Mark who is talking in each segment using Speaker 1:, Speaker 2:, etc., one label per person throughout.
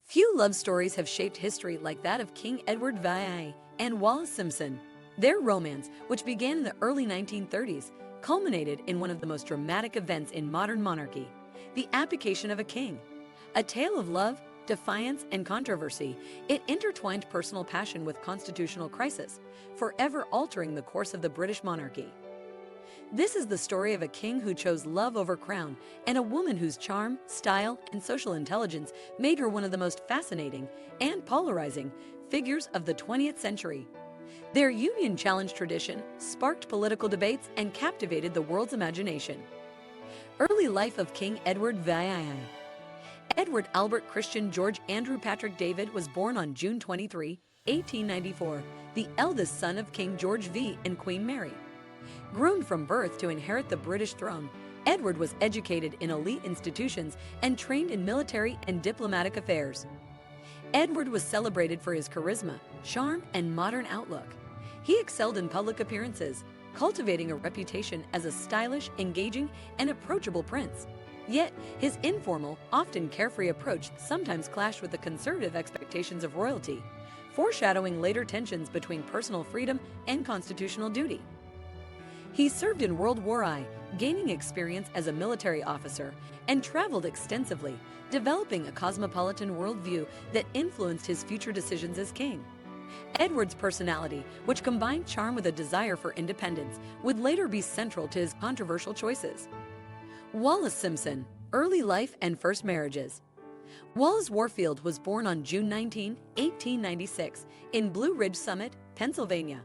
Speaker 1: Few love stories have shaped history like that of King Edward VIII and Wallis Simpson. Their romance, which began in the early 1930s, culminated in one of the most dramatic events in modern monarchy, the abdication of a king. A tale of love, defiance, and controversy, it intertwined personal passion with constitutional crisis, forever altering the course of the British monarchy. This is the story of a king who chose love over crown and a woman whose charm, style, and social intelligence made her one of the most fascinating and polarizing figures of the 20th century. Their union challenged tradition, sparked political debates, and captivated the world's imagination. Early life of King Edward VIII. Edward Albert Christian George Andrew Patrick David was born on June 23, 1894, the eldest son of King George V and Queen Mary. Groomed from birth to inherit the British throne, Edward was educated in elite institutions and trained in military and diplomatic affairs. Edward was celebrated for his charisma, charm, and modern outlook. He excelled in public appearances, cultivating a reputation as a stylish, engaging, and approachable prince. Yet, his informal, often carefree approach sometimes clashed with the conservative expectations of royalty, foreshadowing later tensions between personal freedom and constitutional duty. He served in World War I, gaining experience as a military officer, and traveled extensively, developing a cosmopolitan worldview that influenced his future decisions as king. Edward's personality, which combined charm with a desire for independence, would later be central to his controversial choices. Wallis Simpson, early life and first marriages. Wallis Warfield was born on June 19, 1896, in Blue Ridge Summit, Pennsylvania.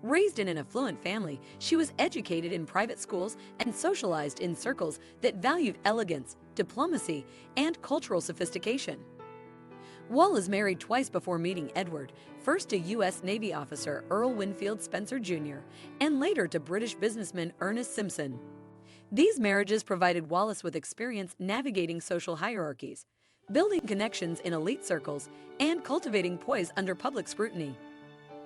Speaker 1: Raised in an affluent family, she was educated in private schools and socialized in circles that valued elegance, diplomacy, and cultural sophistication. Wallis married twice before meeting Edward, first to U.S. Navy officer Earl Winfield Spencer Jr., and later to British businessman Ernest Simpson. These marriages provided Wallis with experience navigating social hierarchies, building connections in elite circles, and cultivating poise under public scrutiny.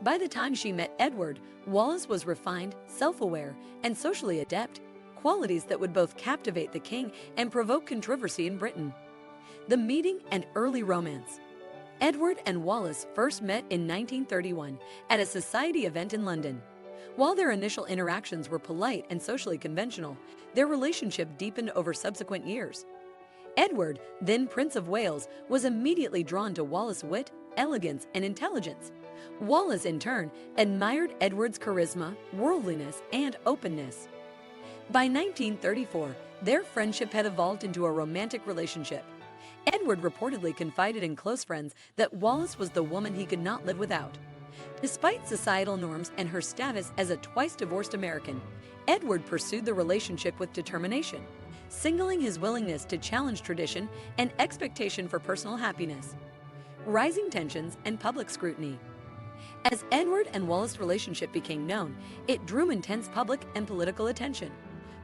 Speaker 1: By the time she met Edward, Wallis was refined, self-aware, and socially adept, qualities that would both captivate the king and provoke controversy in Britain. The meeting and early romance. Edward and Wallis first met in 1931 at a society event in London. While their initial interactions were polite and socially conventional, their relationship deepened over subsequent years. Edward, then Prince of Wales, was immediately drawn to Wallis' wit, elegance, and intelligence. Wallis, in turn, admired Edward's charisma, worldliness, and openness. By 1934, their friendship had evolved into a romantic relationship. Edward reportedly confided in close friends that Wallis was the woman he could not live without. Despite societal norms and her status as a twice-divorced American, Edward pursued the relationship with determination, signaling his willingness to challenge tradition and expectation for personal happiness. Rising tensions and public scrutiny. As Edward and Wallis' relationship became known, it drew intense public and political attention.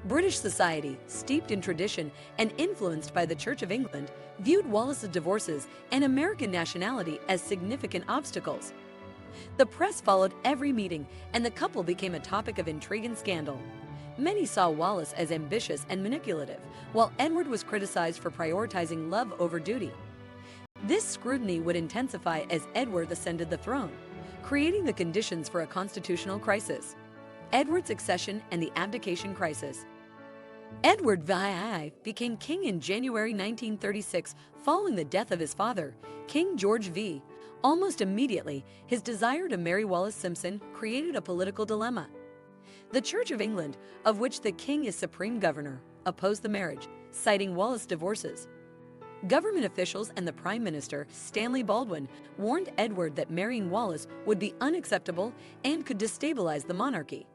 Speaker 1: British society, steeped in tradition and influenced by the Church of England, viewed Wallis' divorces and American nationality as significant obstacles. The press followed every meeting, and the couple became a topic of intrigue and scandal. Many saw Wallis as ambitious and manipulative, while Edward was criticized for prioritizing love over duty. This scrutiny would intensify as Edward ascended the throne, creating the conditions for a constitutional crisis. Edward's accession and the abdication crisis. Edward VIII became king in January 1936 following the death of his father, King George V. Almost immediately, his desire to marry Wallis Simpson created a political dilemma. The Church of England, of which the king is supreme governor, opposed the marriage, citing Wallis' divorces. Government officials and the Prime Minister, Stanley Baldwin, warned Edward that marrying Wallis would be unacceptable and could destabilize the monarchy.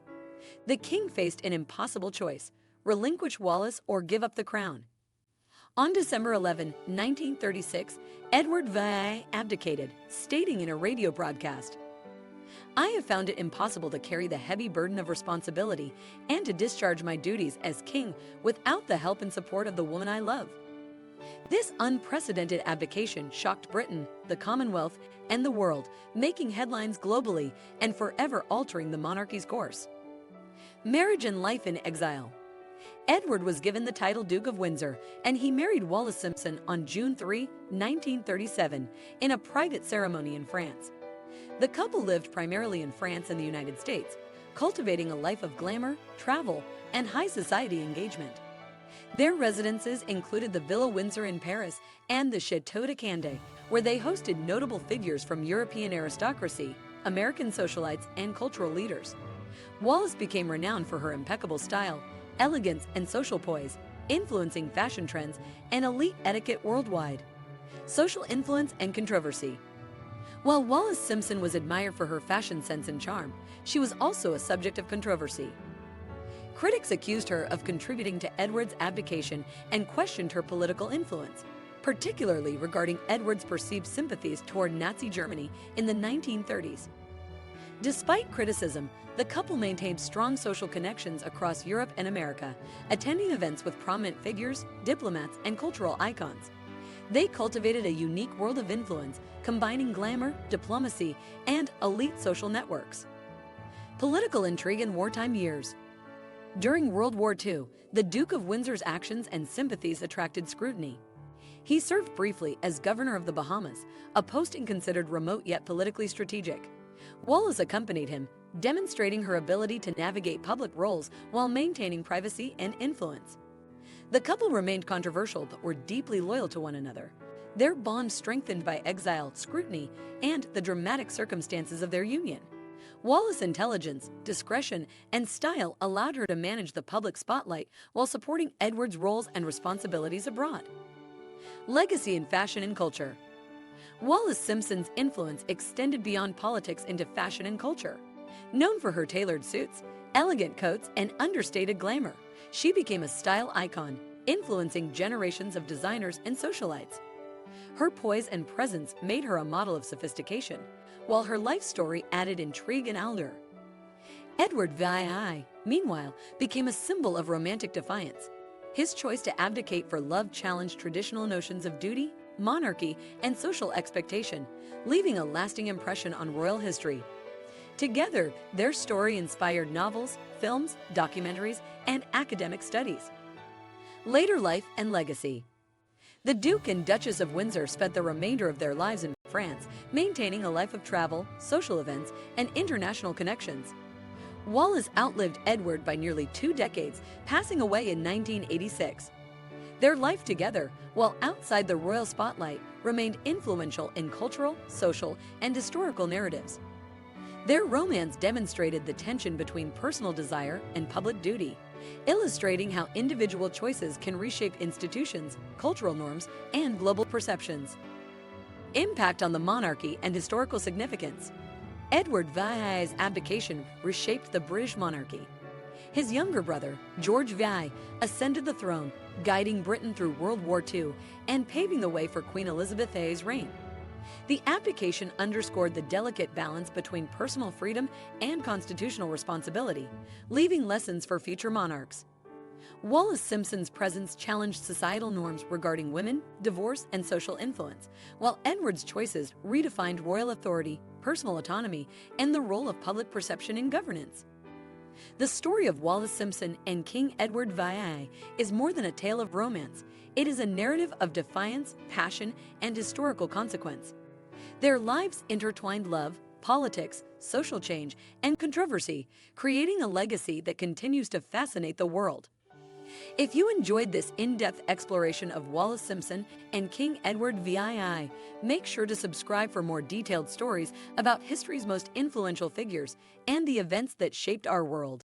Speaker 1: The king faced an impossible choice: relinquish Wallis or give up the crown. On December 11, 1936, Edward VIII abdicated, stating in a radio broadcast, "I have found it impossible to carry the heavy burden of responsibility and to discharge my duties as king without the help and support of the woman I love." This unprecedented abdication shocked Britain, the Commonwealth, and the world, making headlines globally and forever altering the monarchy's course. Marriage and life in exile. Edward was given the title Duke of Windsor, and he married Wallis Simpson on June 3, 1937, in a private ceremony in France. The couple lived primarily in France and the United States, cultivating a life of glamour, travel, and high society engagement. Their residences included the Villa Windsor in Paris and the Château de Candé, where they hosted notable figures from European aristocracy, American socialites, and cultural leaders. Wallis became renowned for her impeccable style, elegance, and social poise, influencing fashion trends and elite etiquette worldwide. Social influence and controversy. While Wallis Simpson was admired for her fashion sense and charm, she was also a subject of controversy. Critics accused her of contributing to Edward's abdication and questioned her political influence, particularly regarding Edward's perceived sympathies toward Nazi Germany in the 1930s. Despite criticism, the couple maintained strong social connections across Europe and America, attending events with prominent figures, diplomats, and cultural icons. They cultivated a unique world of influence, combining glamour, diplomacy, and elite social networks. Political intrigue in wartime years. During World War II, the Duke of Windsor's actions and sympathies attracted scrutiny. He served briefly as governor of the Bahamas, a posting considered remote yet politically strategic. Wallis accompanied him, demonstrating her ability to navigate public roles while maintaining privacy and influence. The couple remained controversial but were deeply loyal to one another, their bond strengthened by exile, scrutiny, and the dramatic circumstances of their union. Wallis' intelligence, discretion, and style allowed her to manage the public spotlight while supporting Edward's roles and responsibilities abroad. Legacy in fashion and culture. Wallis Simpson's influence extended beyond politics into fashion and culture. Known for her tailored suits, elegant coats, and understated glamour, she became a style icon, influencing generations of designers and socialites. Her poise and presence made her a model of sophistication, while her life story added intrigue and allure. Edward VIII, meanwhile, became a symbol of romantic defiance. His choice to abdicate for love challenged traditional notions of duty, monarchy, and social expectation, leaving a lasting impression on royal history. Together, their story inspired novels, films, documentaries, and academic studies. Later life and legacy. The Duke and Duchess of Windsor spent the remainder of their lives in France, maintaining a life of travel, social events, and international connections. Wallis outlived Edward by nearly 2 decades, passing away in 1986. Their life together, while outside the royal spotlight, remained influential in cultural, social, and historical narratives. Their romance demonstrated the tension between personal desire and public duty, illustrating how individual choices can reshape institutions, cultural norms, and global perceptions. Impact on the monarchy and historical significance. Edward VII's abdication reshaped the British monarchy. His younger brother, George VI, ascended the throne, guiding Britain through World War II and paving the way for Queen Elizabeth II's reign. The abdication underscored the delicate balance between personal freedom and constitutional responsibility, leaving lessons for future monarchs. Wallis Simpson's presence challenged societal norms regarding women, divorce, and social influence, while Edward's choices redefined royal authority, personal autonomy, and the role of public perception in governance. The story of Wallis Simpson and King Edward VII is more than a tale of romance. It is a narrative of defiance, passion, and historical consequence. Their lives intertwined love, politics, social change, and controversy, creating a legacy that continues to fascinate the world. If you enjoyed this in-depth exploration of Wallis Simpson and King Edward VII, make sure to subscribe for more detailed stories about history's most influential figures and the events that shaped our world.